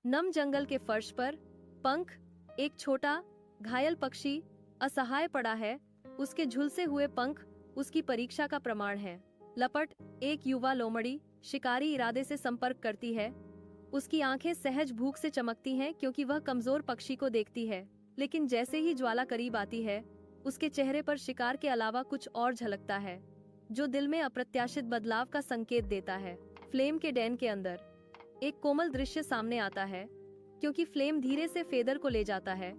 नम जंगल के फर्श पर पंख, एक छोटा घायल पक्षी असहाय पड़ा है। उसके झुलसे हुए पंख उसकी परीक्षा का प्रमाण है। लपट, एक युवा लोमड़ी शिकारी इरादे से संपर्क करती है। उसकी आंखें सहज भूख से चमकती हैं क्योंकि वह कमजोर पक्षी को देखती है। लेकिन जैसे ही ज्वाला करीब आती है, उसके चेहरे पर शिकार के अलावा कुछ और झलकता है, जो दिल में अप्रत्याशित बदलाव का संकेत देता है। फ्लेम के डैन के अंदर एक कोमल दृश्य सामने आता है, क्योंकि फ्लेम धीरे से फेदर को ले जाता है।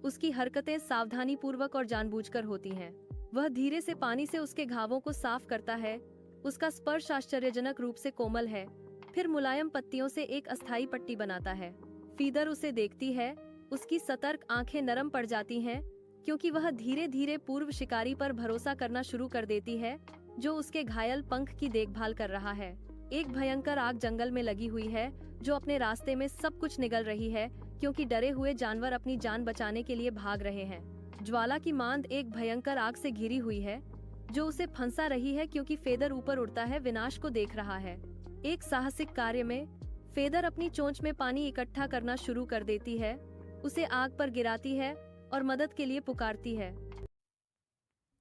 उसकी हरकतें सावधानी पूर्वक और जानबूझकर होती हैं। वह धीरे से पानी से उसके घावों को साफ करता है। उसका स्पर्श आश्चर्यजनक रूप से कोमल है, फिर मुलायम पत्तियों से एक अस्थायी पट्टी बनाता है। फीदर उसे देखती है। उसकी सतर्क आंखें नरम पड़ जाती हैं, क्योंकि वह धीरे धीरे पूर्व शिकारी पर भरोसा करना शुरू कर देती है, जो उसके घायल पंख की देखभाल कर रहा है। एक भयंकर आग जंगल में लगी हुई है, जो अपने रास्ते में सब कुछ निगल रही है, क्योंकि डरे हुए जानवर अपनी जान बचाने के लिए भाग रहे हैं। ज्वाला की मांद एक भयंकर आग से घिरी हुई है, जो उसे फंसा रही है, क्योंकि फेदर ऊपर उड़ता है, विनाश को देख रहा है। एक साहसिक कार्य में फेदर अपनी चोंच में पानी इकट्ठा करना शुरू कर देती है, उसे आग पर गिराती है और मदद के लिए पुकारती है।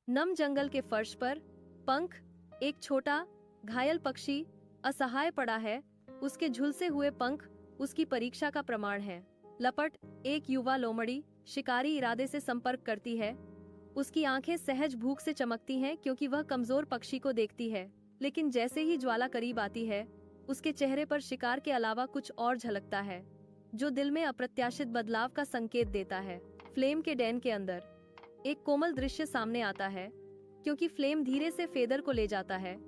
नम जंगल के फर्श पर पंख, एक छोटा घायल पक्षी असहाय पड़ा है। उसके झुलसे हुए पंख उसकी परीक्षा का प्रमाण है। लपट, एक युवा लोमड़ी शिकारी इरादे से संपर्क करती है। उसकी आंखें सहज भूख से चमकती हैं क्योंकि वह कमजोर पक्षी को देखती है। लेकिन जैसे ही ज्वाला करीब आती है, उसके चेहरे पर शिकार के अलावा कुछ और झलकता है, जो दिल में अप्रत्याशित बदलाव का संकेत देता है। फ्लेम के डैन के अंदर एक कोमल दृश्य सामने आता है, क्योंकि फ्लेम धीरे से फेदर को ले जाता है।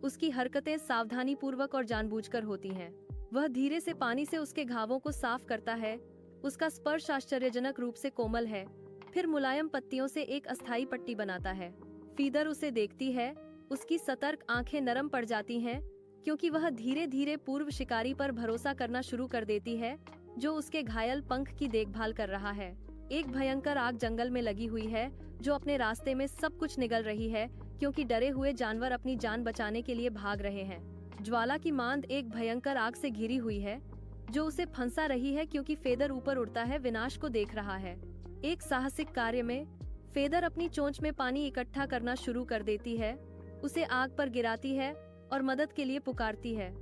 उसकी हरकतें सावधानी पूर्वक और जानबूझकर होती हैं। वह धीरे से पानी से उसके घावों को साफ करता है। उसका स्पर्श आश्चर्यजनक रूप से कोमल है, फिर मुलायम पत्तियों से एक अस्थायी पट्टी बनाता है। फीदर उसे देखती है। उसकी सतर्क आंखें नरम पड़ जाती हैं, क्योंकि वह धीरे धीरे पूर्व शिकारी पर भरोसा करना शुरू कर देती है, जो उसके घायल पंख की देखभाल कर रहा है। एक भयंकर आग जंगल में लगी हुई है, जो अपने रास्ते में सब कुछ निगल रही है, क्योंकि डरे हुए जानवर अपनी जान बचाने के लिए भाग रहे हैं। ज्वाला की मांद एक भयंकर आग से घिरी हुई है, जो उसे फंसा रही है, क्योंकि फेदर ऊपर उड़ता है, विनाश को देख रहा है। एक साहसिक कार्य में फेदर अपनी चोंच में पानी इकट्ठा करना शुरू कर देती है, उसे आग पर गिराती है और मदद के लिए पुकारती है।